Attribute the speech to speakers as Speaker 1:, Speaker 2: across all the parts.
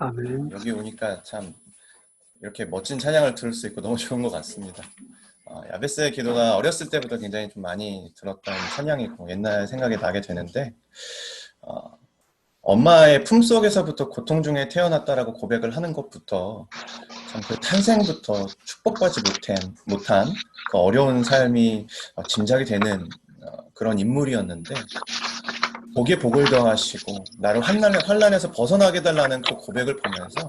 Speaker 1: 아멘.
Speaker 2: 여기 오니까 참 이렇게 멋진 찬양을 들을 수 있고 너무 좋은 것 같습니다. 야베스의 기도가 어렸을 때부터 굉장히 좀 많이 들었던 찬양이고 옛날 생각이 나게 되는데 엄마의 품속에서부터 고통 중에 태어났다라고 고백을 하는 것부터 참 그 탄생부터 축복받지 못한 그 어려운 삶이 짐작이 되는 그런 인물이었는데 복에 복을 더하시고 나를 환난에서 벗어나게 해달라는 그 고백을 보면서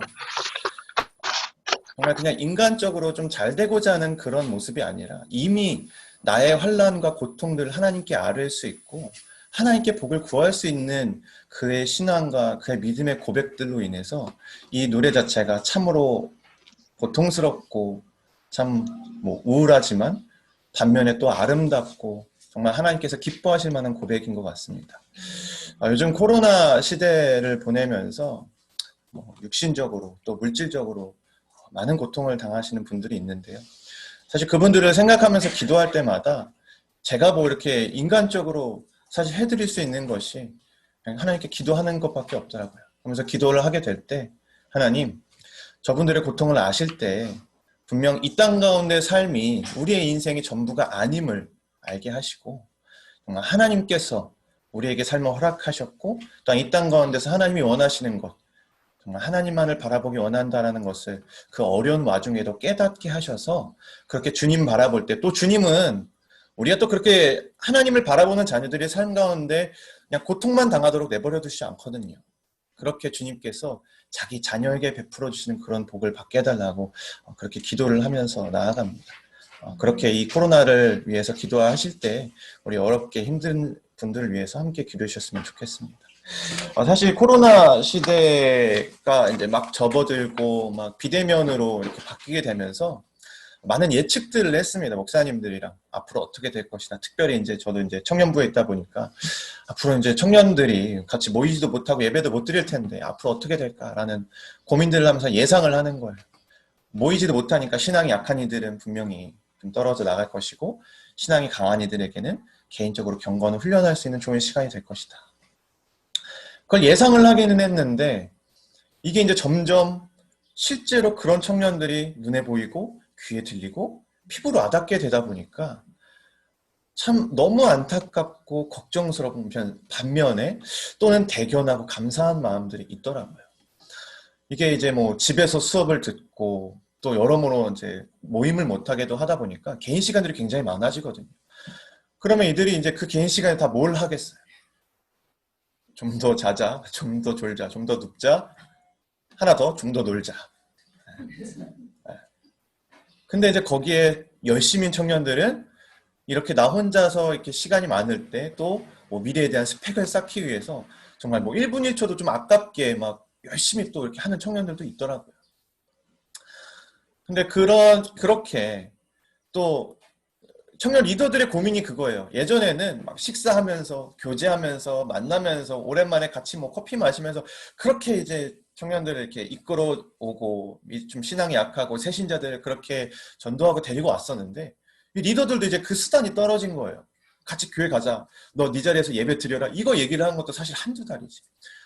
Speaker 2: 정말 그냥 인간적으로 좀 잘 되고자 하는 그런 모습이 아니라 이미 나의 환난과 고통들을 하나님께 아뢰을 수 있고 하나님께 복을 구할 수 있는 그의 신앙과 그의 믿음의 고백들로 인해서 이 노래 자체가 참으로 고통스럽고 참 우울하지만 반면에 또 아름답고 정말 하나님께서 기뻐하실 만한 고백인 것 같습니다. 요즘 코로나 시대를 보내면서 육신적으로 또 물질적으로 많은 고통을 당하시는 분들이 있는데요. 사실 그분들을 생각하면서 기도할 때마다 제가 이렇게 인간적으로 사실 해드릴 수 있는 것이 그냥 하나님께 기도하는 것밖에 없더라고요. 그러면서 기도를 하게 될 때 하나님, 저분들의 고통을 아실 때 분명 이 땅 가운데 삶이 우리의 인생이 전부가 아님을 알게 하시고 정말 하나님께서 우리에게 삶을 허락하셨고 또 이 땅 가운데서 하나님이 원하시는 것 정말 하나님만을 바라보기 원한다는 것을 그 어려운 와중에도 깨닫게 하셔서 그렇게 주님 바라볼 때 또 주님은 우리가 또 그렇게 하나님을 바라보는 자녀들의 삶 가운데 그냥 고통만 당하도록 내버려 두시지 않거든요. 그렇게 주님께서 자기 자녀에게 베풀어 주시는 그런 복을 받게 해달라고 그렇게 기도를 하면서 나아갑니다. 그렇게 이 코로나를 위해서 기도하실 때 우리 어렵게 힘든 분들을 위해서 함께 기도해 주셨으면 좋겠습니다. 사실 코로나 시대가 이제 막 접어들고 막 비대면으로 이렇게 바뀌게 되면서 많은 예측들을 했습니다. 목사님들이랑 앞으로 어떻게 될 것이다. 특별히 이제 저도 이제 청년부에 있다 보니까 앞으로 이제 청년들이 같이 모이지도 못하고 예배도 못 드릴 텐데 앞으로 어떻게 될까라는 고민들을 하면서 예상을 하는 거예요. 모이지도 못하니까 신앙이 약한 이들은 분명히 좀 떨어져 나갈 것이고 신앙이 강한 이들에게는 개인적으로 경건을 훈련할 수 있는 좋은 시간이 될 것이다. 그걸 예상을 하기는 했는데 이게 이제 점점 실제로 그런 청년들이 눈에 보이고 귀에 들리고 피부로 와닿게 되다 보니까 참 너무 안타깝고 걱정스러운 반면에 또는 대견하고 감사한 마음들이 있더라고요. 이게 이제 집에서 수업을 듣고 또 여러모로 이제 모임을 못하게도 하다 보니까 개인 시간들이 굉장히 많아지거든요. 그러면 이들이 이제 그 개인 시간에 다 뭘 하겠어요? 좀 더 자자, 좀 더 졸자, 좀 더 눕자, 하나 더, 좀 더 놀자. 근데 이제 거기에 열심인 청년들은 이렇게 나 혼자서 이렇게 시간이 많을 때 또 미래에 대한 스펙을 쌓기 위해서 정말 1분 1초도 좀 아깝게 막 열심히 또 이렇게 하는 청년들도 있더라고요. 근데 그렇게 또 청년 리더들의 고민이 그거예요. 예전에는 막 식사하면서 교제하면서 만나면서 오랜만에 같이 커피 마시면서 그렇게 이제 청년들을 이렇게 이끌어 오고 좀 신앙이 약하고 새신자들을 그렇게 전도하고 데리고 왔었는데 이 리더들도 이제 그 수단이 떨어진 거예요. 같이 교회 가자. 너 네 자리에서 예배 드려라. 이거 얘기를 하는 것도 사실 한두 달이지.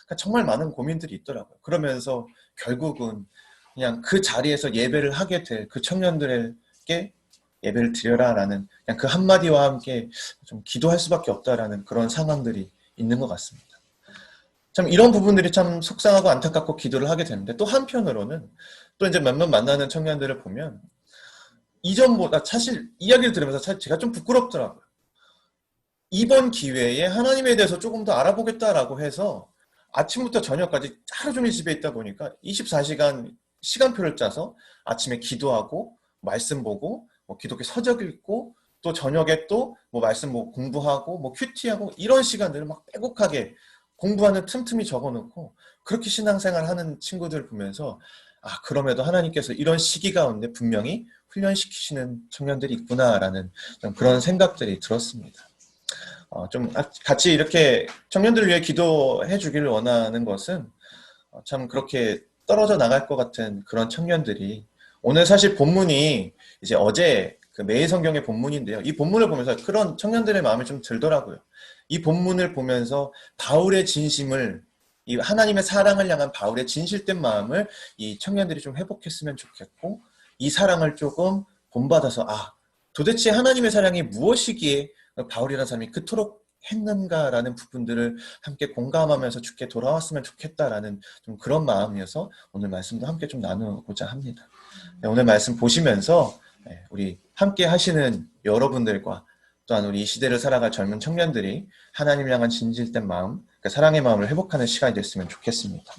Speaker 2: 그러니까 정말 많은 고민들이 있더라고요. 그러면서 결국은 그냥 그 자리에서 예배를 하게 될 그 청년들에게 예배를 드려라라는 그냥 그 한마디와 함께 좀 기도할 수밖에 없다라는 그런 상황들이 있는 것 같습니다. 참 이런 부분들이 참 속상하고 안타깝고 기도를 하게 되는데 또 한편으로는 또 이제 몇몇 만나는 청년들을 보면 이전보다 사실 이야기를 들으면서 사실 제가 좀 부끄럽더라고요. 이번 기회에 하나님에 대해서 조금 더 알아보겠다라고 해서 아침부터 저녁까지 하루 종일 집에 있다 보니까 24시간 시간표를 짜서 아침에 기도하고 말씀 보고 기독교 서적 읽고 또 저녁에 또 말씀 공부하고 큐티하고 이런 시간들을 막 빼곡하게 공부하는 틈틈이 적어놓고 그렇게 신앙생활 하는 친구들 보면서 그럼에도 하나님께서 이런 시기 가운데 분명히 훈련시키시는 청년들이 있구나라는 그런 생각들이 들었습니다. 좀 같이 이렇게 청년들을 위해 기도해 주기를 원하는 것은 참 그렇게 떨어져 나갈 것 같은 그런 청년들이 오늘 사실 본문이 이제 어제 그 매일 성경의 본문인데요. 이 본문을 보면서 그런 청년들의 마음이 좀 들더라고요. 이 본문을 보면서 바울의 진심을 이 하나님의 사랑을 향한 바울의 진실된 마음을 이 청년들이 좀 회복했으면 좋겠고, 이 사랑을 조금 본받아서 도대체 하나님의 사랑이 무엇이기에 바울이라는 사람이 그토록 했는가라는 부분들을 함께 공감하면서 주께 돌아왔으면 좋겠다라는 좀 그런 마음이어서 오늘 말씀도 함께 좀 나누고자 합니다. 오늘 말씀 보시면서 우리 함께 하시는 여러분들과 또한 우리 이 시대를 살아갈 젊은 청년들이 하나님을 향한 진실된 마음, 그 사랑의 마음을 회복하는 시간이 됐으면 좋겠습니다.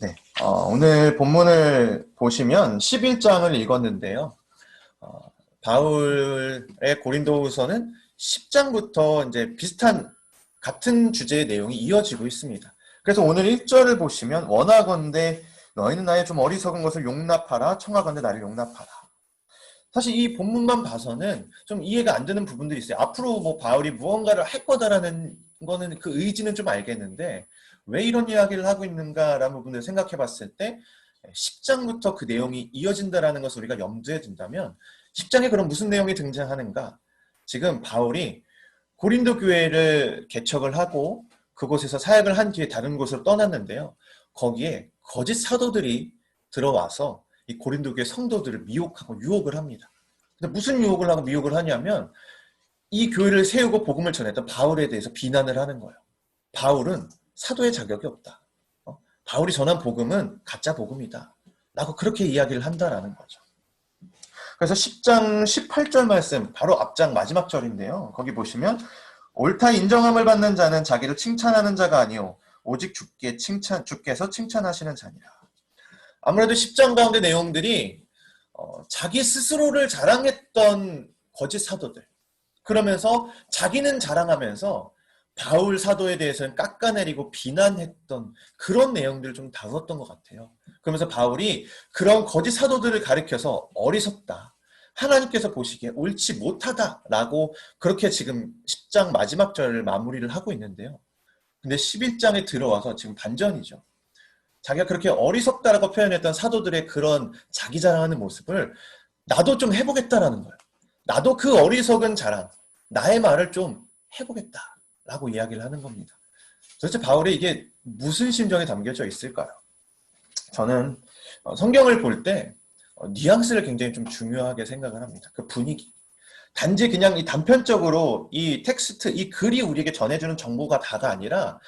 Speaker 2: 네, 오늘 본문을 보시면 11장을 읽었는데요. 바울의 고린도후서는 10장부터 이제 비슷한 같은 주제의 내용이 이어지고 있습니다. 그래서 오늘 1절을 보시면 원하건대 너희는 나의 좀 어리석은 것을 용납하라. 청하건대 나를 용납하라. 사실 이 본문만 봐서는 좀 이해가 안 되는 부분들이 있어요. 앞으로 뭐 바울이 무언가를 할 거다라는 거는 그 의지는 좀 알겠는데 왜 이런 이야기를 하고 있는가라는 부분을 생각해 봤을 때 10장부터 그 내용이 이어진다라는 것을 우리가 염두에 둔다면 10장에 그럼 무슨 내용이 등장하는가? 지금 바울이 고린도 교회를 개척을 하고 그곳에서 사역을 한 뒤에 다른 곳으로 떠났는데요. 거기에 거짓 사도들이 들어와서 이 고린도 교회 성도들을 미혹하고 유혹을 합니다. 근데 무슨 유혹을 하고 미혹을 하냐면 이 교회를 세우고 복음을 전했던 바울에 대해서 비난을 하는 거예요. 바울은 사도의 자격이 없다. 바울이 전한 복음은 가짜 복음이다. 라고 그렇게 이야기를 한다라는 거죠. 그래서 10장 18절 말씀 바로 앞장 마지막 절인데요. 거기 보시면 옳다 인정함을 받는 자는 자기를 칭찬하는 자가 아니오 오직 주께서 칭찬하시는 자니라. 아무래도 10장 가운데 내용들이 자기 스스로를 자랑했던 거짓 사도들, 그러면서 자기는 자랑하면서 바울 사도에 대해서는 깎아내리고 비난했던 그런 내용들을 좀 다뤘던 것 같아요. 그러면서 바울이 그런 거짓 사도들을 가리켜서 어리석다, 하나님께서 보시기에 옳지 못하다라고 그렇게 지금 10장 마지막 절을 마무리를 하고 있는데요. 근데 11장에 들어와서 지금 반전이죠. 자기가 그렇게 어리석다라고 표현했던 사도들의 그런 자기 자랑하는 모습을 나도 좀 해보겠다라는 거예요. 나도 그 어리석은 자랑, 나의 말을 좀 해보겠다라고 이야기를 하는 겁니다. 도대체 바울의 이게 무슨 심정이 담겨져 있을까요? 저는 성경을 볼 때 뉘앙스를 굉장히 좀 중요하게 생각을 합니다. 그 분위기. 단지 그냥 이 단편적으로 이 텍스트, 이 글이 우리에게 전해주는 정보가 다가 아니라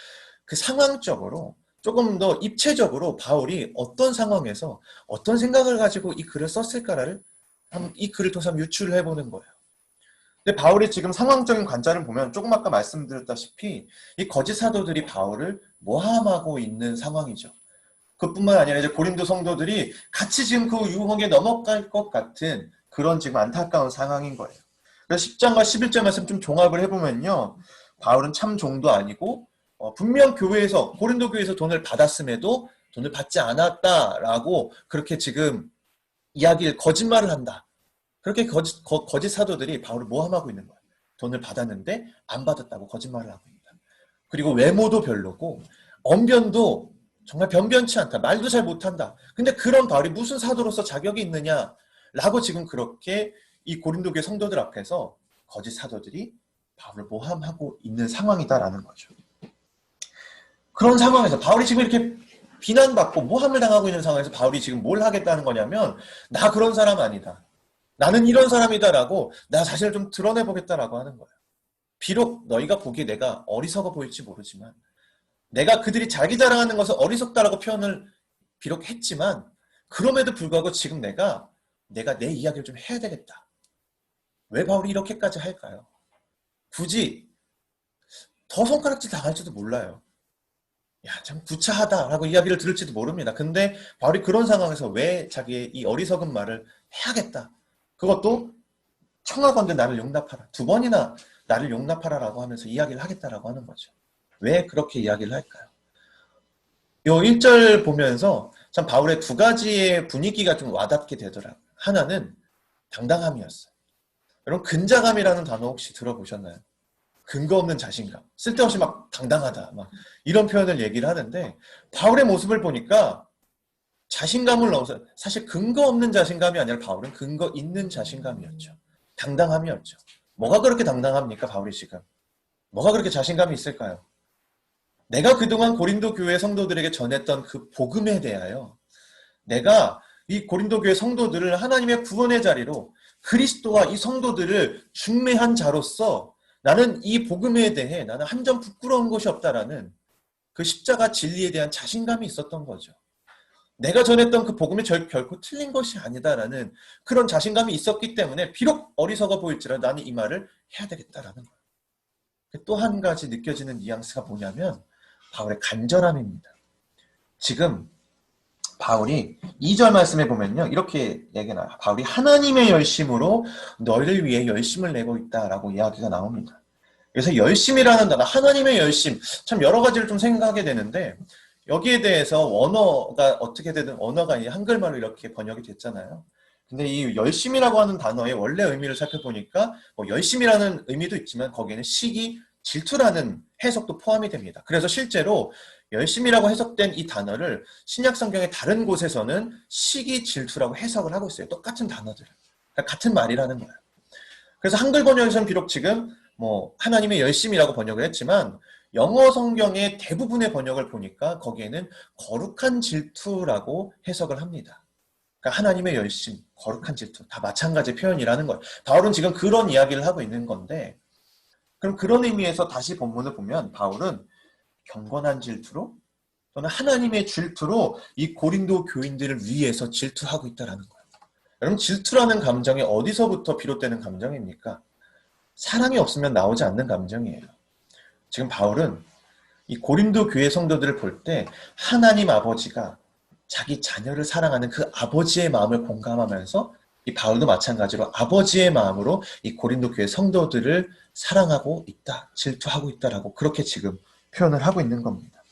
Speaker 2: 그 상황적으로 조금 더 입체적으로 바울이 어떤 상황에서 어떤 생각을 가지고 이 글을 썼을까를 이 글을 통해서 유추를 해보는 거예요. 근데 바울이 지금 상황적인 관점을 보면 조금 아까 말씀드렸다시피 이 거짓 사도들이 바울을 모함하고 있는 상황이죠. 그뿐만 아니라 이제 고린도 성도들이 같이 지금 그 유혹에 넘어갈 것 같은 그런 지금 안타까운 상황인 거예요. 그래서 10장과 11장 말씀 좀 종합을 해보면요. 바울은 참 종도 아니고 분명 교회에서 고린도 교회에서 돈을 받았음에도 돈을 받지 않았다라고 그렇게 지금 이야기를 거짓말을 한다. 그렇게 거짓 사도들이 바울을 모함하고 있는 거예요. 돈을 받았는데 안 받았다고 거짓말을 하고 있다. 그리고 외모도 별로고 언변도 정말 변변치 않다. 말도 잘 못한다. 근데 그런 바울이 무슨 사도로서 자격이 있느냐라고 지금 그렇게 이 고린도 교회 성도들 앞에서 거짓 사도들이 바울을 모함하고 있는 상황이다라는 거죠. 그런 상황에서 바울이 지금 이렇게 비난받고 모함을 당하고 있는 상황에서 바울이 지금 뭘 하겠다는 거냐면 나 그런 사람 아니다. 나는 이런 사람이다라고 나 자신을 좀 드러내보겠다라고 하는 거예요. 비록 너희가 보기에 내가 어리석어 보일지 모르지만 내가 그들이 자기 자랑하는 것을 어리석다라고 표현을 비록 했지만 그럼에도 불구하고 지금 내가 내 이야기를 좀 해야 되겠다. 왜 바울이 이렇게까지 할까요? 굳이 더 손가락질 당할지도 몰라요. 야, 참 구차하다라고 이야기를 들을지도 모릅니다. 근데 바울이 그런 상황에서 왜 자기의 이 어리석은 말을 해야겠다. 그것도 청하건대 나를 용납하라. 2번이나 나를 용납하라라고 하면서 이야기를 하겠다라고 하는 거죠. 왜 그렇게 이야기를 할까요? 요 1절 보면서 참 바울의 2가지의 분위기가 좀 와닿게 되더라고요. 하나는 당당함이었어요. 여러분 근자감이라는 단어 혹시 들어보셨나요? 근거 없는 자신감, 쓸데없이 막 당당하다, 막 이런 표현을 얘기를 하는데 바울의 모습을 보니까 자신감을 넣어서 사실 근거 없는 자신감이 아니라 바울은 근거 있는 자신감이었죠. 당당함이었죠. 뭐가 그렇게 당당합니까, 바울이 지금? 뭐가 그렇게 자신감이 있을까요? 내가 그동안 고린도 교회 성도들에게 전했던 그 복음에 대하여 내가 이 고린도 교회 성도들을 하나님의 구원의 자리로 그리스도와 이 성도들을 중매한 자로서 나는 이 복음에 대해 나는 한 점 부끄러운 것이 없다라는 그 십자가 진리에 대한 자신감이 있었던 거죠. 내가 전했던 그 복음이 결코 틀린 것이 아니다라는 그런 자신감이 있었기 때문에 비록 어리석어 보일지라도 나는 이 말을 해야 되겠다라는 거예요. 또 한 가지 느껴지는 뉘앙스가 뭐냐면 바울의 간절함입니다. 지금 바울이 2절 말씀에 보면요. 이렇게 얘기가 나와요. 바울이 하나님의 열심으로 너희를 위해 열심을 내고 있다라고 이야기가 나옵니다. 그래서 열심이라는 단어, 하나님의 열심, 참 여러 가지를 좀 생각하게 되는데 여기에 대해서 원어가 어떻게 되든 언어가 한글말로 이렇게 번역이 됐잖아요. 근데 이 열심이라고 하는 단어의 원래 의미를 살펴보니까 뭐 열심이라는 의미도 있지만 거기에는 시기, 질투라는 해석도 포함이 됩니다. 그래서 실제로 열심이라고 해석된 이 단어를 신약 성경의 다른 곳에서는 시기, 질투라고 해석을 하고 있어요. 똑같은 단어들. 그러니까 같은 말이라는 거예요. 그래서 한글 번역에서는 비록 지금 뭐 하나님의 열심이라고 번역을 했지만 영어 성경의 대부분의 번역을 보니까 거기에는 거룩한 질투라고 해석을 합니다. 그러니까 하나님의 열심, 거룩한 질투 다 마찬가지 표현이라는 거예요. 바울은 지금 그런 이야기를 하고 있는 건데 그럼 그런 의미에서 다시 본문을 보면 바울은 경건한 질투로 또는 하나님의 질투로 이 고린도 교인들을 위해서 질투하고 있다는 거예요. 여러분 질투라는 감정이 어디서부터 비롯되는 감정입니까? 사랑이 없으면 나오지 않는 감정이에요. 지금 바울은 이 고린도 교회 성도들을 볼 때 하나님 아버지가 자기 자녀를 사랑하는 그 아버지의 마음을 공감하면서 이 바울도 마찬가지로 아버지의 마음으로 이 고린도 교회 성도들을 사랑하고 있다, 질투하고 있다라고 그렇게 지금 표현을 하고 있는 겁니다.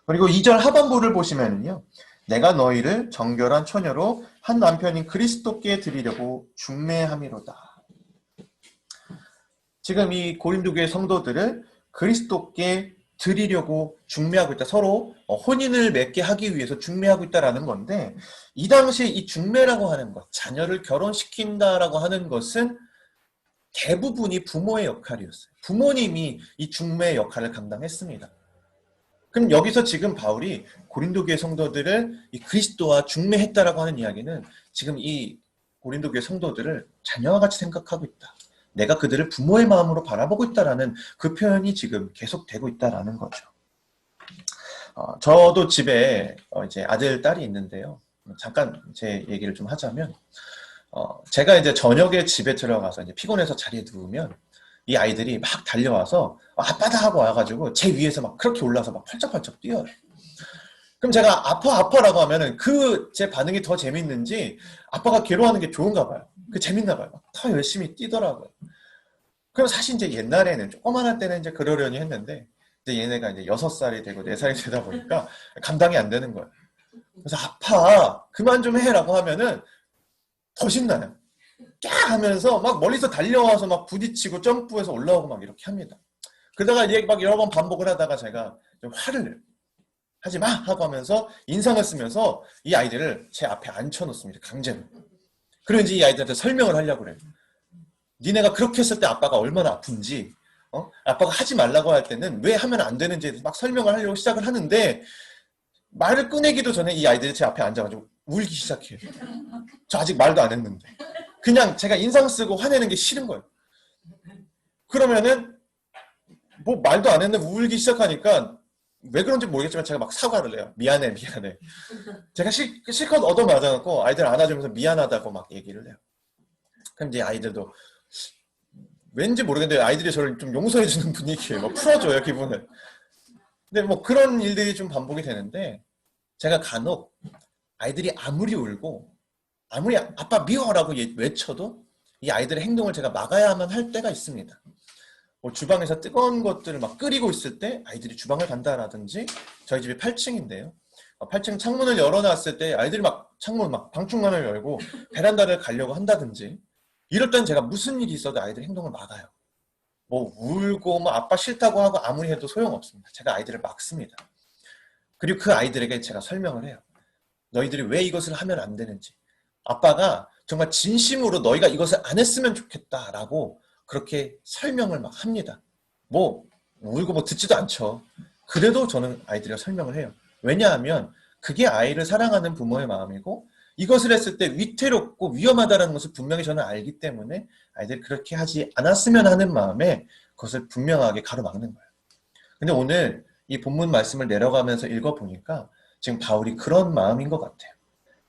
Speaker 2: 그리고 2절 하반부를 보시면요. 내가 너희를 정결한 처녀로 한 남편인 그리스도께 드리려고 중매함이로다. 지금 이 고린도 교회 성도들을 그리스도께 드리려고 중매하고 있다. 서로 혼인을 맺게 하기 위해서 중매하고 있다라는 건데 이 당시에 이 중매라고 하는 것, 자녀를 결혼시킨다라고 하는 것은 대부분이 부모의 역할이었어요. 부모님이 이 중매의 역할을 감당했습니다. 그럼 여기서 지금 바울이 고린도 교회 성도들을 이 그리스도와 중매했다라고 하는 이야기는 지금 이 고린도 교회 성도들을 자녀와 같이 생각하고 있다. 내가 그들을 부모의 마음으로 바라보고 있다라는 그 표현이 지금 계속되고 있다라는 거죠. 저도 집에 이제 아들, 딸이 있는데요. 잠깐 제 얘기를 좀 하자면, 제가 이제 저녁에 집에 들어가서 이제 피곤해서 자리에 누우면 이 아이들이 막 달려와서 아빠다 하고 와가지고 제 위에서 막 그렇게 올라서 막 펄쩍펄쩍 뛰어요. 그럼 제가 아파라고 하면은 그 제 반응이 더 재밌는지 아빠가 괴로워하는 게 좋은가 봐요. 그 재밌나 봐요. 더 열심히 뛰더라고요. 그럼 사실 이제 옛날에는 조그만할 때는 이제 그러려니 했는데 이제 얘네가 이제 6살이 되고 4살이 되다 보니까 감당이 안 되는 거예요. 그래서 아파 그만 좀 해라고 하면은 더 신나요. 꺄 하면서 막 멀리서 달려와서 막 부딪히고 점프해서 올라오고 막 이렇게 합니다. 그러다가 이제 막 여러 번 반복을 하다가 제가 좀 화를 내요. 하지 마! 하고 하면서 인상을 쓰면서 이 아이들을 제 앞에 앉혀놓습니다. 강제로. 그리고 이제 이 아이들한테 설명을 하려고 그래요. 니네가 그렇게 했을 때 아빠가 얼마나 아픈지, 아빠가 하지 말라고 할 때는 왜 하면 안 되는지 막 설명을 하려고 시작을 하는데 말을 꺼내기도 전에 이 아이들이 제 앞에 앉아가지고 울기 시작해요. 저 아직 말도 안 했는데. 그냥 제가 인상 쓰고 화내는 게 싫은 거예요. 그러면은 뭐 말도 안 했는데 울기 시작하니까 왜 그런지 모르겠지만 제가 막 사과를 해요. 미안해. 제가 실컷 얻어맞아갖고 아이들 안아주면서 미안하다고 막 얘기를 해요. 그럼 이제 아이들도 왠지 모르겠는데 아이들이 저를 좀 용서해주는 분위기예요. 막 풀어줘요, 기분을. 근데 뭐 그런 일들이 좀 반복이 되는데 제가 간혹 아이들이 아무리 울고 아무리 아빠 미워라고 외쳐도 이 아이들의 행동을 제가 막아야만 할 때가 있습니다. 뭐 주방에서 뜨거운 것들을 막 끓이고 있을 때 아이들이 주방을 간다라든지 저희 집이 8층인데요. 8층 창문을 열어놨을 때 아이들이 막 창문 막 방충망을 열고 베란다를 가려고 한다든지 이럴 땐 제가 무슨 일이 있어도 아이들 행동을 막아요. 뭐 울고 뭐 아빠 싫다고 하고 아무리 해도 소용없습니다. 제가 아이들을 막습니다. 그리고 그 아이들에게 제가 설명을 해요. 너희들이 왜 이것을 하면 안 되는지. 아빠가 정말 진심으로 너희가 이것을 안 했으면 좋겠다라고 그렇게 설명을 막 합니다. 뭐 울고 뭐 듣지도 않죠. 그래도 저는 아이들과 설명을 해요. 왜냐하면 그게 아이를 사랑하는 부모의 마음이고 이것을 했을 때 위태롭고 위험하다는 것을 분명히 저는 알기 때문에 아이들이 그렇게 하지 않았으면 하는 마음에 그것을 분명하게 가로막는 거예요. 근데 오늘 이 본문 말씀을 내려가면서 읽어보니까 지금 바울이 그런 마음인 것 같아요.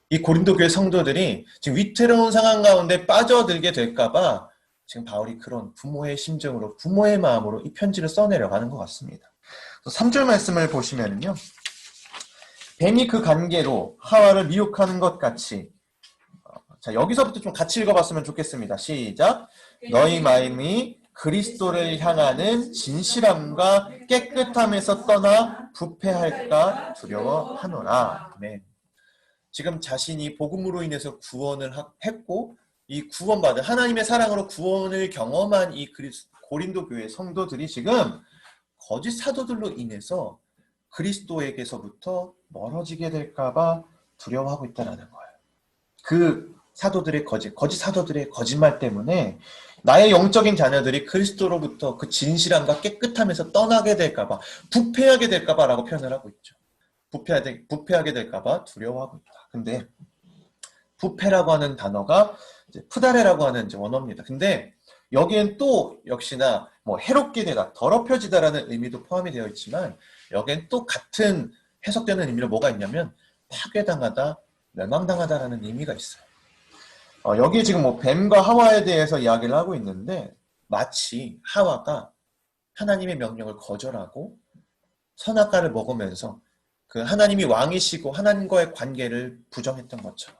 Speaker 2: 이 고린도 교회 성도들이 지금 위태로운 상황 가운데 빠져들게 될까봐 지금 바울이 그런 부모의 심정으로, 부모의 마음으로 이 편지를 써내려가는 것 같습니다. 3절 말씀을 보시면요. 뱀이 그 관계로 하와를 미혹하는 것 같이, 자, 여기서부터 좀 같이 읽어봤으면 좋겠습니다. 시작. 너희 마음이 그리스도를 향하는 진실함과 깨끗함에서 떠나 부패할까 두려워하노라. 네. 지금 자신이 복음으로 인해서 구원을 했고 이 구원받은 하나님의 사랑으로 구원을 경험한 이 고린도 교회 성도들이 지금 거짓 사도들로 인해서 그리스도에게서부터 멀어지게 될까봐 두려워하고 있다는 거예요. 그 사도들의 거짓 사도들의 거짓말 때문에 나의 영적인 자녀들이 그리스도로부터 그 진실함과 깨끗함에서 떠나게 될까봐, 부패하게 될까봐 라고 표현을 하고 있죠. 부패하게 될까봐 두려워하고 있다. 근데 부패라고 하는 단어가 이제 푸다레라고 하는 이제 원어입니다. 근데 여기엔 또 역시나 뭐 해롭게 되다, 더럽혀지다라는 의미도 포함이 되어 있지만 여기엔 또 같은 해석되는 의미로 뭐가 있냐면 파괴당하다, 멸망당하다라는 의미가 있어요. 여기 지금 뭐 뱀과 하와에 대해서 이야기를 하고 있는데 마치 하와가 하나님의 명령을 거절하고 선악과를 먹으면서 그 하나님이 왕이시고 하나님과의 관계를 부정했던 것처럼,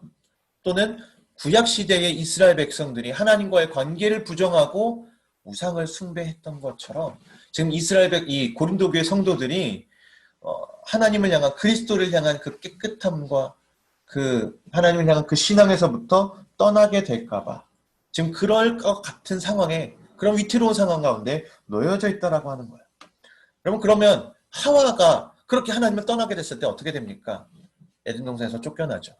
Speaker 2: 또는 구약시대의 이스라엘 백성들이 하나님과의 관계를 부정하고 우상을 숭배했던 것처럼 지금 이 고린도 교회 성도들이 하나님을 향한, 그리스도를 향한 그 깨끗함과 그 하나님을 향한 그 신앙에서부터 떠나게 될까봐 지금 그럴 것 같은 상황에, 그런 위태로운 상황 가운데 놓여져 있다라고 하는 거예요. 여러분, 그러면 하와가 그렇게 하나님을 떠나게 됐을 때 어떻게 됩니까? 에덴 동산에서 쫓겨나죠.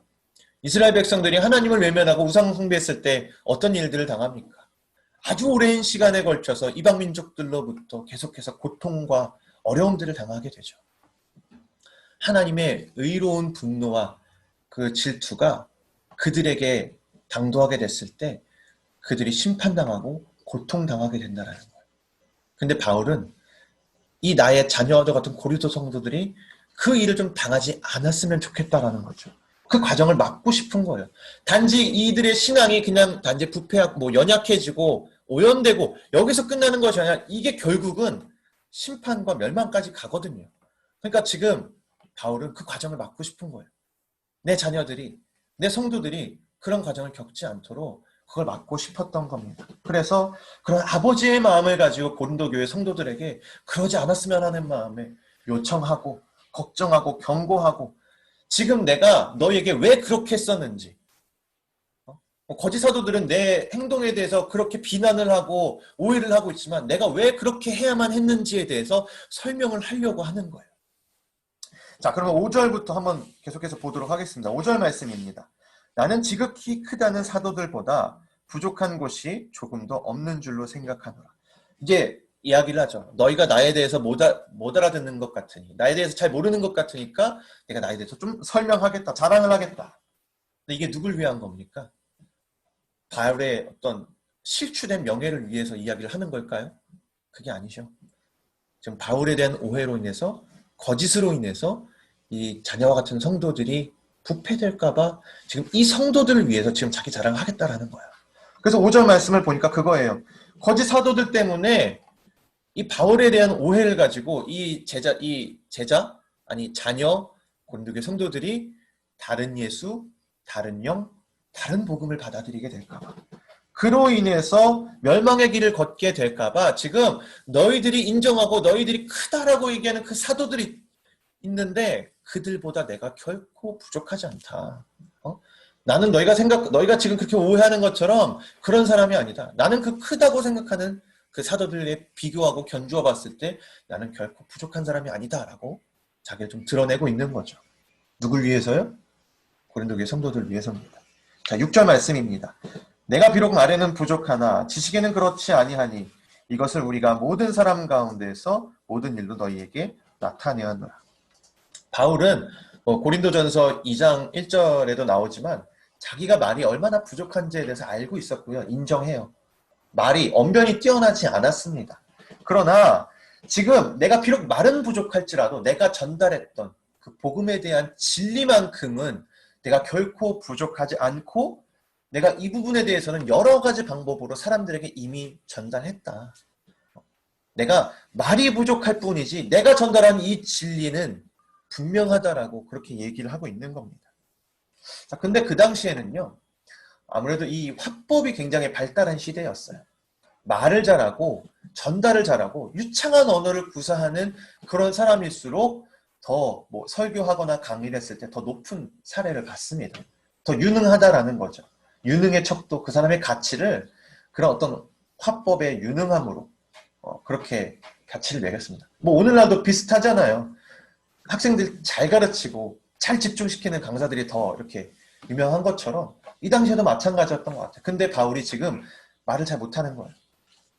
Speaker 2: 이스라엘 백성들이 하나님을 외면하고 우상 숭배했을 때 어떤 일들을 당합니까? 아주 오랜 시간에 걸쳐서 이방 민족들로부터 계속해서 고통과 어려움들을 당하게 되죠. 하나님의 의로운 분노와 그 질투가 그들에게 당도하게 됐을 때 그들이 심판당하고 고통당하게 된다는 거예요. 근데 바울은 이 나의 자녀들 같은 고린도 성도들이 그 일을 좀 당하지 않았으면 좋겠다라는 거죠. 그 과정을 막고 싶은 거예요. 단지 이들의 신앙이 그냥 단지 부패하고 연약해지고 오염되고 여기서 끝나는 것이 아니라 이게 결국은 심판과 멸망까지 가거든요. 그러니까 지금 바울은 그 과정을 막고 싶은 거예요. 내 자녀들이, 내 성도들이 그런 과정을 겪지 않도록 그걸 막고 싶었던 겁니다. 그래서 그런 아버지의 마음을 가지고 고린도 교회 성도들에게 그러지 않았으면 하는 마음에 요청하고 걱정하고 경고하고, 지금 내가 너에게 왜 그렇게 했었는지, 거짓 사도들은 내 행동에 대해서 그렇게 비난을 하고 오해를 하고 있지만 내가 왜 그렇게 해야만 했는지에 대해서 설명을 하려고 하는 거예요. 자, 그러면 5절부터 한번 계속해서 보도록 하겠습니다. 5절 말씀입니다. 나는 지극히 크다는 사도들보다 부족한 곳이 조금 더 없는 줄로 생각하노라. 이제 이야기를 하죠. 너희가 나에 대해서 못 알아듣는 것 같으니, 나에 대해서 잘 모르는 것 같으니까 내가 나에 대해서 좀 설명하겠다, 자랑을 하겠다. 근데 이게 누굴 위한 겁니까? 바울의 어떤 실추된 명예를 위해서 이야기를 하는 걸까요? 그게 아니죠. 지금 바울에 대한 오해로 인해서, 거짓으로 인해서 이 자녀와 같은 성도들이 부패될까봐 지금 이 성도들을 위해서 지금 자기 자랑을 하겠다라는 거예요. 그래서 5절 말씀을 보니까 그거예요. 거짓 사도들 때문에 이 바울에 대한 오해를 가지고 자녀, 고린도교회 성도들이 다른 예수, 다른 영, 다른 복음을 받아들이게 될까봐, 그로 인해서 멸망의 길을 걷게 될까봐 지금 너희들이 인정하고 너희들이 크다라고 얘기하는 그 사도들이 있는데 그들보다 내가 결코 부족하지 않다. 나는 너희가 지금 그렇게 오해하는 것처럼 그런 사람이 아니다. 나는 그 크다고 생각하는 그 사도들에 비교하고 견주어 봤을 때 나는 결코 부족한 사람이 아니다라고 자기를 좀 드러내고 있는 거죠. 누굴 위해서요? 고린도교회 성도들 위해서입니다. 자, 6절 말씀입니다. 내가 비록 말에는 부족하나 지식에는 그렇지 아니하니 이것을 우리가 모든 사람 가운데서 모든 일로 너희에게 나타내었노라. 바울은 고린도전서 2장 1절에도 나오지만 자기가 말이 얼마나 부족한지에 대해서 알고 있었고요. 인정해요. 말이 언변이 뛰어나지 않았습니다. 그러나 지금 내가 비록 말은 부족할지라도 내가 전달했던 그 복음에 대한 진리만큼은 내가 결코 부족하지 않고 내가 이 부분에 대해서는 여러 가지 방법으로 사람들에게 이미 전달했다. 내가 말이 부족할 뿐이지 내가 전달한 이 진리는 분명하다라고 그렇게 얘기를 하고 있는 겁니다. 자, 근데 그 당시에는요, 아무래도 이 화법이 굉장히 발달한 시대였어요. 말을 잘하고 전달을 잘하고 유창한 언어를 구사하는 그런 사람일수록 더 설교하거나 강의를 했을 때 더 높은 사례를 받습니다. 더 유능하다라는 거죠. 유능의 척도 그 사람의 가치를 그런 어떤 화법의 유능함으로 그렇게 가치를 매겼습니다. 오늘날도 비슷하잖아요. 학생들 잘 가르치고 잘 집중시키는 강사들이 더 이렇게 유명한 것처럼 이 당시에도 마찬가지였던 것 같아요. 근데 바울이 지금 말을 잘 못하는 거예요.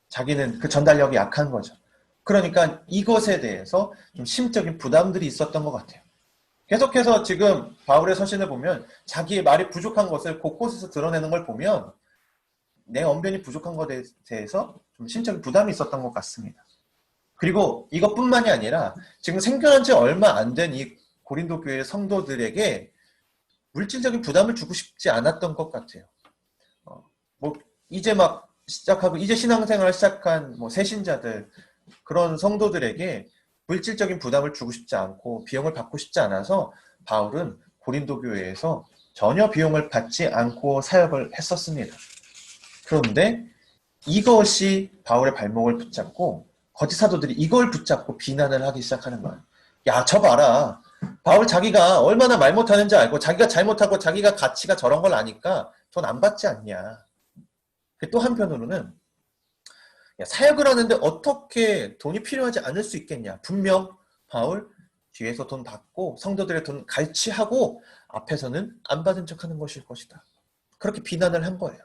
Speaker 2: 자기는 그 전달력이 약한 거죠. 그러니까 이것에 대해서 좀 심적인 부담들이 있었던 것 같아요. 계속해서 지금 바울의 서신을 보면 자기의 말이 부족한 것을 곳곳에서 드러내는 걸 보면 내 언변이 부족한 것에 대해서 좀 심적인 부담이 있었던 것 같습니다. 그리고 이것뿐만이 아니라 지금 생겨난 지 얼마 안 된 이 고린도 교회 성도들에게 물질적인 부담을 주고 싶지 않았던 것 같아요. 이제 막 시작하고 이제 신앙생활을 시작한 새신자들 그런 성도들에게 물질적인 부담을 주고 싶지 않고 비용을 받고 싶지 않아서 바울은 고린도 교회에서 전혀 비용을 받지 않고 사역을 했었습니다. 그런데 이것이 바울의 발목을 붙잡고 거짓 사도들이 이걸 붙잡고 비난을 하기 시작하는 거예요. 야, 저 봐라. 바울 자기가 얼마나 말 못하는지 알고 자기가 잘못하고 자기가 가치가 저런 걸 아니까 돈 안 받지 않냐. 또 한편으로는 사역을 하는데 어떻게 돈이 필요하지 않을 수 있겠냐. 분명 바울 뒤에서 돈 받고 성도들의 돈 갈취하고 앞에서는 안 받은 척하는 것일 것이다. 그렇게 비난을 한 거예요.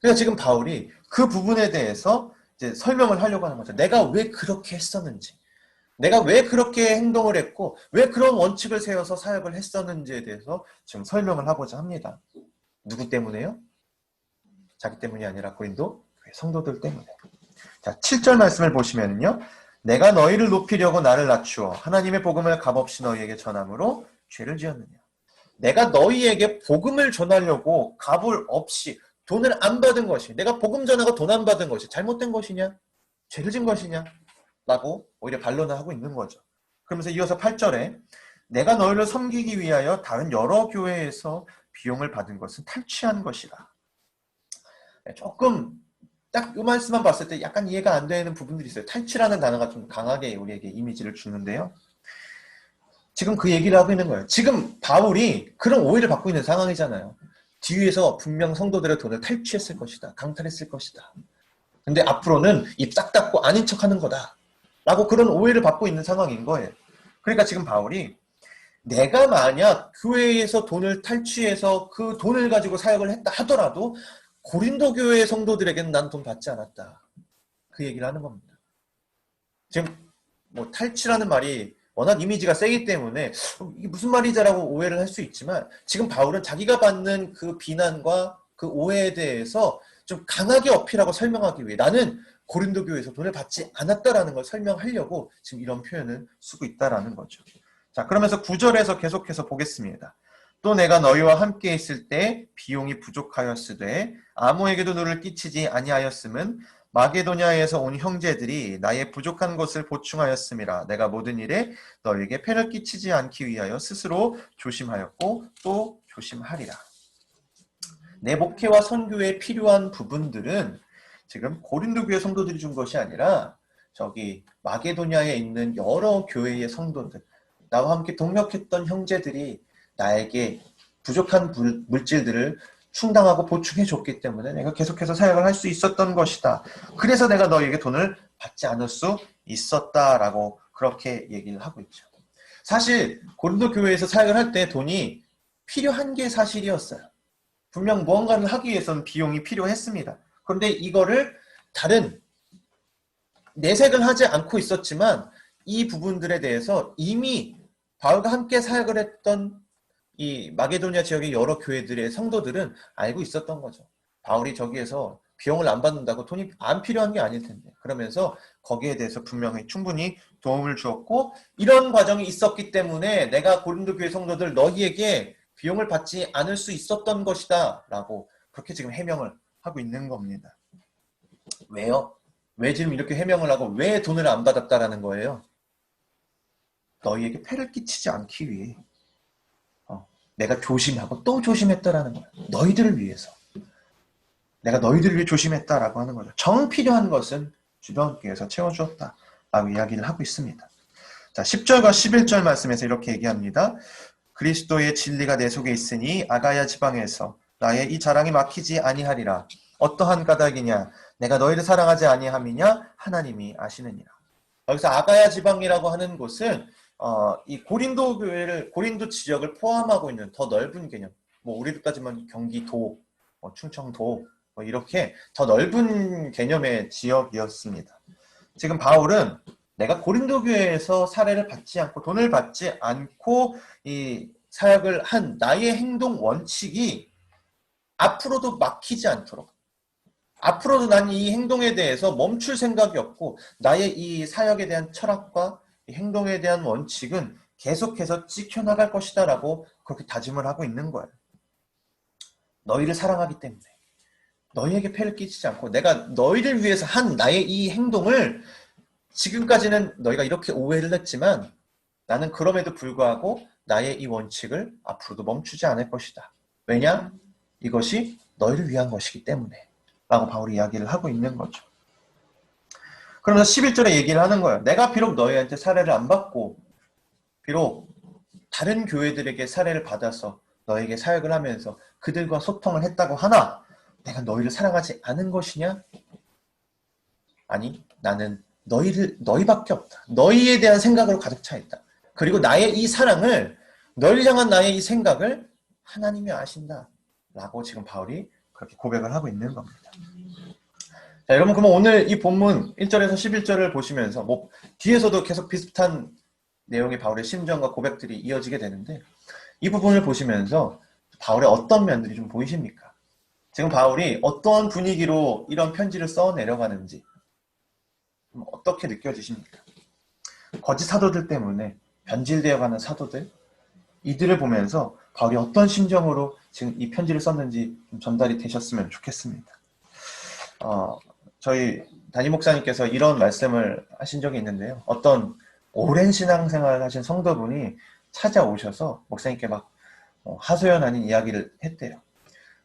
Speaker 2: 그러니까 지금 바울이 그 부분에 대해서 이제 설명을 하려고 하는 거죠. 내가 왜 그렇게 했었는지, 내가 왜 그렇게 행동을 했고 왜 그런 원칙을 세워서 사역을 했었는지에 대해서 지금 설명을 하고자 합니다. 누구 때문에요? 자기 때문이 아니라 고린도 성도들 때문에. 자, 7절 말씀을 보시면요. 내가 너희를 높이려고 나를 낮추어 하나님의 복음을 값없이 너희에게 전함으로 죄를 지었느냐. 내가 너희에게 복음을 전하려고 값을 없이 돈을 안 받은 것이, 내가 복음 전하고 돈 안 받은 것이 잘못된 것이냐? 죄를 진 것이냐? 라고 오히려 반론을 하고 있는 거죠. 그러면서 이어서 8절에 내가 너희를 섬기기 위하여 다른 여러 교회에서 비용을 받은 것은 탈취한 것이다. 조금 딱 이 말씀만 봤을 때 약간 이해가 안 되는 부분들이 있어요. 탈취라는 단어가 좀 강하게 우리에게 이미지를 주는데요. 지금 그 얘기를 하고 있는 거예요. 지금 바울이 그런 오해를 받고 있는 상황이잖아요. 뒤에서 분명 성도들의 돈을 탈취했을 것이다. 강탈했을 것이다. 근데 앞으로는 입 딱 닫고 아닌 척하는 거다. 라고 그런 오해를 받고 있는 상황인 거예요. 그러니까 지금 바울이 내가 만약 교회에서 돈을 탈취해서 그 돈을 가지고 사역을 했다 하더라도 고린도 교회의 성도들에게는 난 돈 받지 않았다. 그 얘기를 하는 겁니다. 지금 탈취라는 말이 워낙 이미지가 세기 때문에 이게 무슨 말이자라고 오해를 할 수 있지만 지금 바울은 자기가 받는 그 비난과 그 오해에 대해서 좀 강하게 어필하고 설명하기 위해 나는 고린도 교회에서 돈을 받지 않았다라는 걸 설명하려고 지금 이런 표현을 쓰고 있다라는 거죠. 자, 그러면서 9절에서 계속해서 보겠습니다. 또 내가 너희와 함께 있을 때 비용이 부족하였으되 아무에게도 누를 끼치지 아니하였음은 마게도냐에서 온 형제들이 나의 부족한 것을 보충하였음이라. 내가 모든 일에 너희에게 폐를 끼치지 않기 위하여 스스로 조심하였고 또 조심하리라. 내 목회와 선교에 필요한 부분들은 지금 고린도 교회 성도들이 준 것이 아니라 저기 마게도냐에 있는 여러 교회의 성도들, 나와 함께 동역했던 형제들이 나에게 부족한 물질들을 충당하고 보충해 줬기 때문에 내가 계속해서 사역을 할 수 있었던 것이다. 그래서 내가 너에게 돈을 받지 않을 수 있었다라고 그렇게 얘기를 하고 있죠. 사실 고린도 교회에서 사역을 할 때 돈이 필요한 게 사실이었어요. 분명 무언가를 하기 위해서는 비용이 필요했습니다. 그런데 이거를 다른 내색을 하지 않고 있었지만 이 부분들에 대해서 이미 바울과 함께 사역을 했던 이 마게도니아 지역의 여러 교회들의 성도들은 알고 있었던 거죠. 바울이 저기에서 비용을 안 받는다고 돈이 안 필요한 게 아닐 텐데. 그러면서 거기에 대해서 분명히 충분히 도움을 주었고, 이런 과정이 있었기 때문에 내가 고린도 교회 성도들 너희에게 비용을 받지 않을 수 있었던 것이다 라고 그렇게 지금 해명을 하고 있는 겁니다. 왜요? 왜 지금 이렇게 해명을 하고 왜 돈을 안 받았다라는 거예요? 너희에게 폐를 끼치지 않기 위해 내가 조심하고 또 조심했다라는 거예요. 너희들을 위해서. 내가 너희들을 위해 조심했다라고 하는 거죠. 정 필요한 것은 주변 교회에서 채워주었다라고 이야기를 하고 있습니다. 자, 10절과 11절 말씀에서 이렇게 얘기합니다. 그리스도의 진리가 내 속에 있으니 아가야 지방에서 나의 이 자랑이 막히지 아니하리라. 어떠한 까닭이냐? 내가 너희를 사랑하지 아니함이냐? 하나님이 아시느니라. 여기서 아가야 지방이라고 하는 곳은 이 고린도 교회를, 고린도 지역을 포함하고 있는 더 넓은 개념, 뭐 우리로 따지면 경기도, 충청도, 이렇게 더 넓은 개념의 지역이었습니다. 지금 바울은 내가 고린도 교회에서 사례를 받지 않고 돈을 받지 않고 이 사역을 한 나의 행동 원칙이 앞으로도 막히지 않도록, 앞으로도 난 이 행동에 대해서 멈출 생각이 없고 나의 이 사역에 대한 철학과 이 행동에 대한 원칙은 계속해서 지켜나갈 것이다 라고 그렇게 다짐을 하고 있는 거예요. 너희를 사랑하기 때문에 너희에게 폐를 끼치지 않고 내가 너희를 위해서 한 나의 이 행동을 지금까지는 너희가 이렇게 오해를 했지만 나는 그럼에도 불구하고 나의 이 원칙을 앞으로도 멈추지 않을 것이다. 왜냐? 이것이 너희를 위한 것이기 때문에 라고 바울이 이야기를 하고 있는 거죠. 그러면서 11절에 얘기를 하는 거예요. 내가 비록 너희한테 사례를 안 받고 비록 다른 교회들에게 사례를 받아서 너에게 사역을 하면서 그들과 소통을 했다고 하나 내가 너희를 사랑하지 않은 것이냐? 아니, 나는 너희밖에 없다. 너희에 대한 생각으로 가득 차 있다. 그리고 나의 이 사랑을, 너희를 향한 나의 이 생각을 하나님이 아신다. 라고 지금 바울이 그렇게 고백을 하고 있는 겁니다. 자, 여러분, 그러면 오늘 이 본문 1절에서 11절을 보시면서, 뭐, 뒤에서도 계속 비슷한 내용의 바울의 심정과 고백들이 이어지게 되는데, 이 부분을 보시면서 바울의 어떤 면들이 좀 보이십니까? 지금 바울이 어떤 분위기로 이런 편지를 써 내려가는지 어떻게 느껴지십니까? 거짓 사도들 때문에 변질되어가는 사도들, 이들을 보면서 바울이 어떤 심정으로 지금 이 편지를 썼는지 좀 전달이 되셨으면 좋겠습니다. 저희 담임 목사님께서 이런 말씀을 하신 적이 있는데요. 어떤 오랜 신앙생활을 하신 성도분이 찾아오셔서 목사님께 막 하소연 아닌 이야기를 했대요.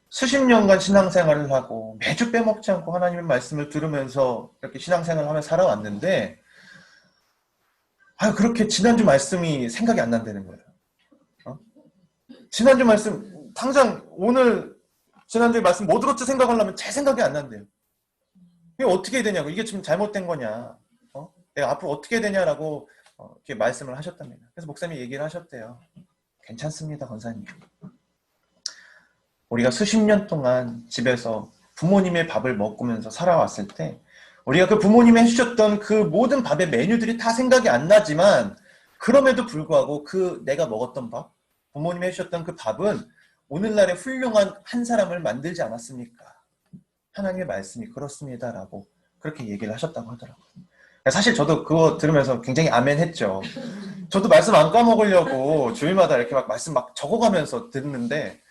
Speaker 2: 수십 년간 신앙생활을 하고 매주 빼먹지 않고 하나님의 말씀을 들으면서 이렇게 신앙생활을 하며 살아왔는데 그렇게 지난주 말씀이 생각이 안 난다는 거예요. 지난주 말씀 당장 오늘 지난주에 말씀 뭐 들었지 생각하려면 제 생각이 안 난대요. 이게 어떻게 해야 되냐고, 이게 지금 잘못된 거냐, 내가 앞으로 어떻게 해야 되냐라고 이렇게 말씀을 하셨답니다. 그래서 목사님이 얘기를 하셨대요. 괜찮습니다, 권사님. 우리가 수십 년 동안 집에서 부모님의 밥을 먹으면서 살아왔을 때 우리가 그 부모님이 해주셨던 그 모든 밥의 메뉴들이 다 생각이 안 나지만 그럼에도 불구하고 그 내가 먹었던 밥, 부모님이 해주셨던 그 밥은 오늘날의 훌륭한 한 사람을 만들지 않았습니까? 하나님의 말씀이 그렇습니다 라고 그렇게 얘기를 하셨다고 하더라고요. 사실 저도 그거 들으면서 굉장히 아멘했죠. 저도 말씀 안 까먹으려고 주일마다 이렇게 막 말씀 막 적어가면서 듣는데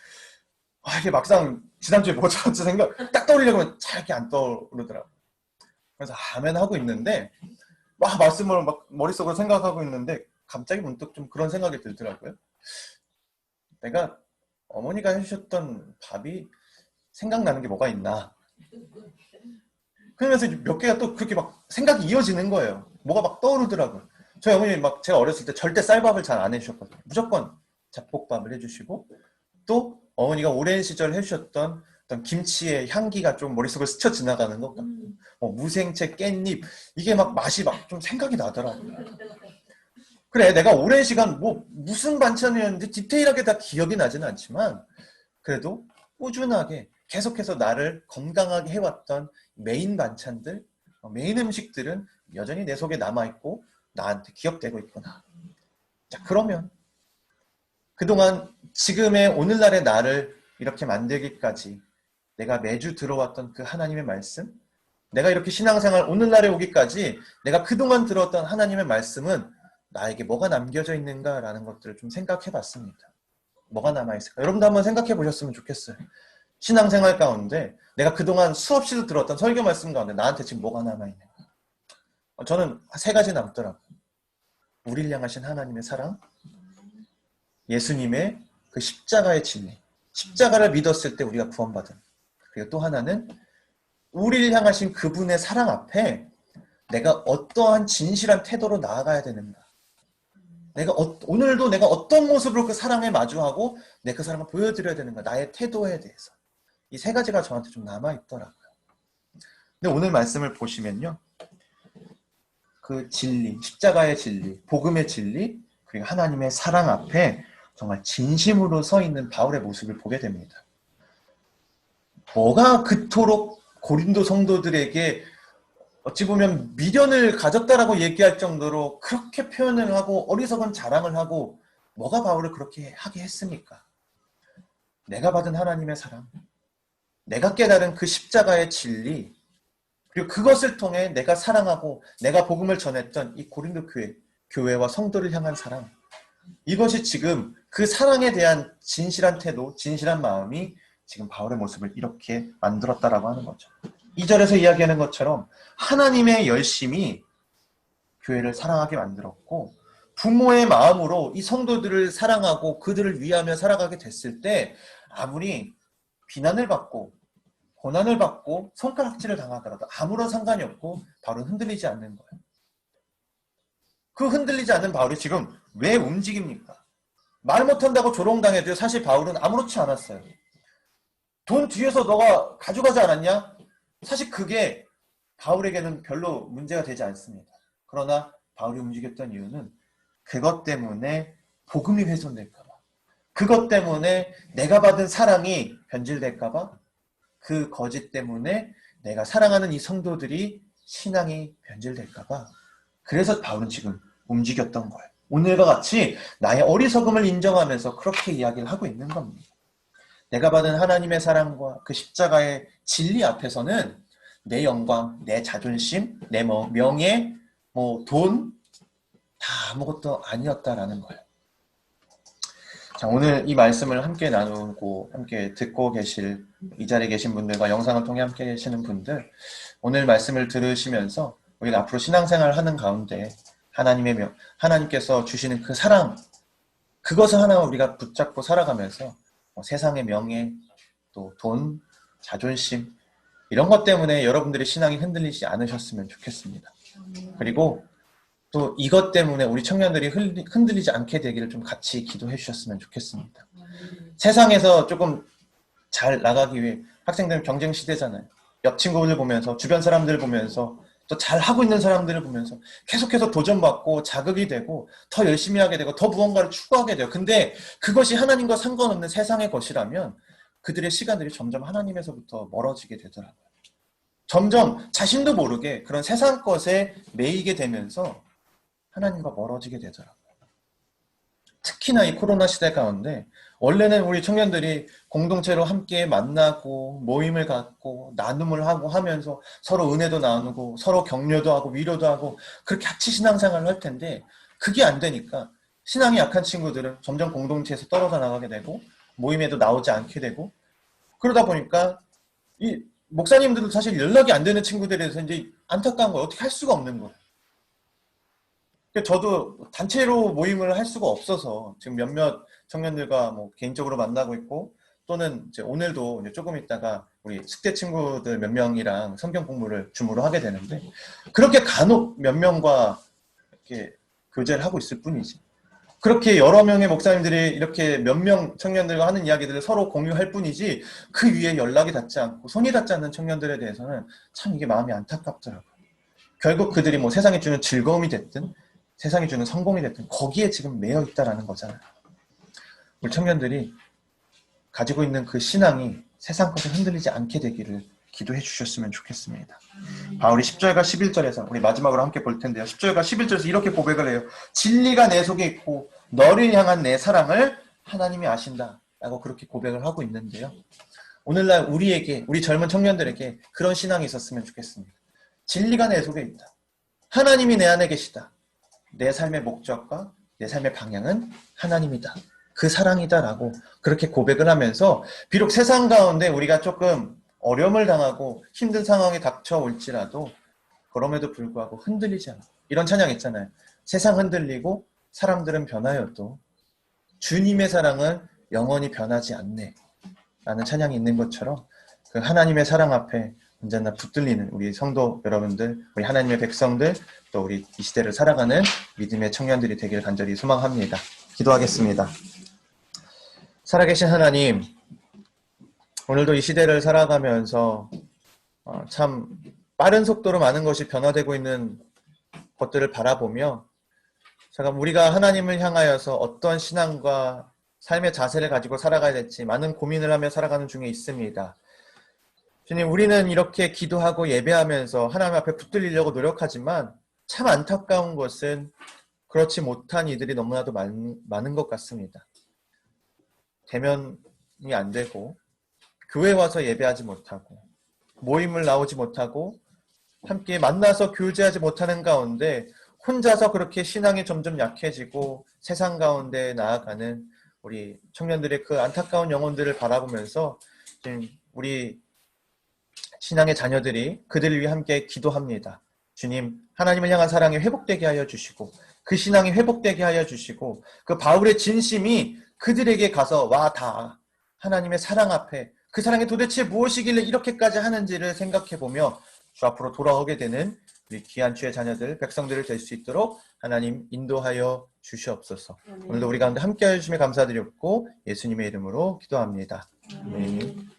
Speaker 2: 이게 막상 지난주에 뭐 저런지 생각 딱 떠올리려고 하면 잘 이렇게 안 떠오르더라고요. 그래서 아멘 하고 있는데 막 말씀을 막 머릿속으로 생각하고 있는데 갑자기 문득 좀 그런 생각이 들더라고요. 내가 어머니가 해주셨던 밥이 생각나는 게 뭐가 있나. 그러면서 몇 개가 또 그렇게 막 생각이 이어지는 거예요. 뭐가 막 떠오르더라고요. 저희 어머니 막 제가 어렸을 때 절대 쌀밥을 잘 안 해주셨거든요. 무조건 잡곡밥을 해주시고 또 어머니가 오랜 시절 해주셨던 어떤 김치의 향기가 좀 머릿속을 스쳐 지나가는 것 같고 무생채, 깻잎 이게 막 맛이 막 좀 생각이 나더라고요. 그래, 내가 오랜 시간 뭐 무슨 반찬이었는지 디테일하게 다 기억이 나지는 않지만 그래도 꾸준하게 계속해서 나를 건강하게 해왔던 메인 반찬들, 메인 음식들은 여전히 내 속에 남아있고 나한테 기억되고 있구나. 자, 그러면 그동안 지금의 오늘날의 나를 이렇게 만들기까지 내가 매주 들어왔던 그 하나님의 말씀, 내가 이렇게 신앙생활 오늘날에 오기까지 내가 그동안 들었던 하나님의 말씀은 나에게 뭐가 남겨져 있는가라는 것들을 좀 생각해 봤습니다. 뭐가 남아있을까? 여러분도 한번 생각해 보셨으면 좋겠어요. 신앙생활 가운데 내가 그동안 수없이도 들었던 설교 말씀 가운데 나한테 지금 뭐가 남아있는가? 저는 세 가지 남더라고요. 우리를 향하신 하나님의 사랑, 예수님의 그 십자가의 진리, 십자가를 믿었을 때 우리가 구원받은, 그리고 또 하나는 우리를 향하신 그분의 사랑 앞에 내가 어떠한 진실한 태도로 나아가야 되는가. 오늘도 내가 어떤 모습으로 그 사랑에 마주하고 내 그 사랑을 보여드려야 되는가. 나의 태도에 대해서. 이 세 가지가 저한테 좀 남아있더라고요. 근데 오늘 말씀을 보시면요. 그 진리, 십자가의 진리, 복음의 진리, 그리고 하나님의 사랑 앞에 정말 진심으로 서 있는 바울의 모습을 보게 됩니다. 뭐가 그토록 고린도 성도들에게 어찌 보면 미련을 가졌다라고 얘기할 정도로 그렇게 표현을 하고 어리석은 자랑을 하고 뭐가 바울을 그렇게 하게 했습니까? 내가 받은 하나님의 사랑, 내가 깨달은 그 십자가의 진리, 그리고 그것을 통해 내가 사랑하고 내가 복음을 전했던 이 고린도 교회와 성도를 향한 사랑, 이것이 지금 그 사랑에 대한 진실한 태도, 진실한 마음이 지금 바울의 모습을 이렇게 만들었다라고 하는 거죠. 2절에서 이야기하는 것처럼 하나님의 열심이 교회를 사랑하게 만들었고 부모의 마음으로 이 성도들을 사랑하고 그들을 위하며 살아가게 됐을 때 아무리 비난을 받고 고난을 받고 손가락질을 당하더라도 아무런 상관이 없고 바울은 흔들리지 않는 거예요. 그 흔들리지 않는 바울이 지금 왜 움직입니까? 말 못한다고 조롱당해도 사실 바울은 아무렇지 않았어요. 돈 뒤에서 너가 가져가지 않았냐? 사실 그게 바울에게는 별로 문제가 되지 않습니다. 그러나 바울이 움직였던 이유는 그것 때문에 복음이 훼손될까 봐, 그것 때문에 내가 받은 사랑이 변질될까 봐, 그 거짓 때문에 내가 사랑하는 이 성도들이 신앙이 변질될까 봐, 그래서 바울은 지금 움직였던 거예요. 오늘과 같이 나의 어리석음을 인정하면서 그렇게 이야기를 하고 있는 겁니다. 내가 받은 하나님의 사랑과 그 십자가의 진리 앞에서는 내 영광, 내 자존심, 내 명예, 돈, 다 아무것도 아니었다라는 거예요. 자, 오늘 이 말씀을 함께 나누고 함께 듣고 계실 이 자리에 계신 분들과 영상을 통해 함께 계시는 분들, 오늘 말씀을 들으시면서 우리가 앞으로 신앙생활을 하는 가운데 하나님께서 주시는 그 사랑, 그것을 하나 우리가 붙잡고 살아가면서 세상의 명예, 또 돈, 자존심, 이런 것 때문에 여러분들의 신앙이 흔들리지 않으셨으면 좋겠습니다. 그리고 또 이것 때문에 우리 청년들이 흔들리지 않게 되기를 좀 같이 기도해 주셨으면 좋겠습니다. 세상에서 조금 잘 나가기 위해, 학생들은 경쟁 시대잖아요. 옆 친구들 보면서, 주변 사람들 보면서, 또 잘하고 있는 사람들을 보면서 계속해서 도전받고 자극이 되고 더 열심히 하게 되고 더 무언가를 추구하게 돼요. 근데 그것이 하나님과 상관없는 세상의 것이라면 그들의 시간들이 점점 하나님에서부터 멀어지게 되더라고요. 점점 자신도 모르게 그런 세상 것에 매이게 되면서 하나님과 멀어지게 되더라고요. 특히나 이 코로나 시대 가운데 원래는 우리 청년들이 공동체로 함께 만나고 모임을 갖고 나눔을 하고 하면서 서로 은혜도 나누고 서로 격려도 하고 위로도 하고 그렇게 같이 신앙생활을 할 텐데 그게 안 되니까 신앙이 약한 친구들은 점점 공동체에서 떨어져 나가게 되고 모임에도 나오지 않게 되고, 그러다 보니까 이 목사님들도 사실 연락이 안 되는 친구들에 대해서 이제 안타까운 거예요. 어떻게 할 수가 없는 거예요. 저도 단체로 모임을 할 수가 없어서 지금 몇몇 청년들과 개인적으로 만나고 있고, 또는 이제 오늘도 이제 조금 있다가 우리 숙대 친구들 몇 명이랑 성경 공부를 줌으로 하게 되는데 그렇게 간혹 몇 명과 이렇게 교제를 하고 있을 뿐이지, 그렇게 여러 명의 목사님들이 이렇게 몇 명 청년들과 하는 이야기들을 서로 공유할 뿐이지 그 위에 연락이 닿지 않고 손이 닿지 않는 청년들에 대해서는 참 이게 마음이 안타깝더라고요. 결국 그들이 세상이 주는 즐거움이 됐든 세상이 주는 성공이 됐든 거기에 지금 매여 있다라는 거잖아요. 우리 청년들이 가지고 있는 그 신앙이 세상 것에 흔들리지 않게 되기를 기도해 주셨으면 좋겠습니다. 바울이 10절과 11절에서 우리 마지막으로 함께 볼 텐데요. 10절과 11절에서 이렇게 고백을 해요. 진리가 내 속에 있고 너를 향한 내 사랑을 하나님이 아신다 라고 그렇게 고백을 하고 있는데요. 오늘날 우리에게, 우리 젊은 청년들에게 그런 신앙이 있었으면 좋겠습니다. 진리가 내 속에 있다. 하나님이 내 안에 계시다. 내 삶의 목적과 내 삶의 방향은 하나님이다. 그 사랑이다 라고 그렇게 고백을 하면서 비록 세상 가운데 우리가 조금 어려움을 당하고 힘든 상황이 닥쳐올지라도 그럼에도 불구하고 흔들리지 않아. 이런 찬양 있잖아요. 세상 흔들리고 사람들은 변하여도 주님의 사랑은 영원히 변하지 않네 라는 찬양이 있는 것처럼 그 하나님의 사랑 앞에 언제나 붙들리는 우리 성도 여러분들, 우리 하나님의 백성들, 또 우리 이 시대를 살아가는 믿음의 청년들이 되길 간절히 소망합니다. 기도하겠습니다. 살아계신 하나님, 오늘도 이 시대를 살아가면서 참 빠른 속도로 많은 것이 변화되고 있는 것들을 바라보며 잠깐 우리가 하나님을 향하여서 어떤 신앙과 삶의 자세를 가지고 살아가야 될지 많은 고민을 하며 살아가는 중에 있습니다. 주님, 우리는 이렇게 기도하고 예배하면서 하나님 앞에 붙들리려고 노력하지만 참 안타까운 것은 그렇지 못한 이들이 너무나도 많은 것 같습니다. 대면이 안 되고 교회 와서 예배하지 못하고 모임을 나오지 못하고 함께 만나서 교제하지 못하는 가운데 혼자서 그렇게 신앙이 점점 약해지고 세상 가운데 나아가는 우리 청년들의 그 안타까운 영혼들을 바라보면서 지금 우리 신앙의 자녀들이 그들을 위해 함께 기도합니다. 주님, 하나님을 향한 사랑이 회복되게 하여 주시고 그 신앙이 회복되게 하여 주시고 그 바울의 진심이 그들에게 가서 와 다 하나님의 사랑 앞에 그 사랑이 도대체 무엇이길래 이렇게까지 하는지를 생각해보며 주 앞으로 돌아오게 되는 우리 귀한 주의 자녀들, 백성들을 될 수 있도록 하나님 인도하여 주시옵소서. 오늘도 우리 가운데 함께해 주심에 감사드렸고 예수님의 이름으로 기도합니다. 아멘.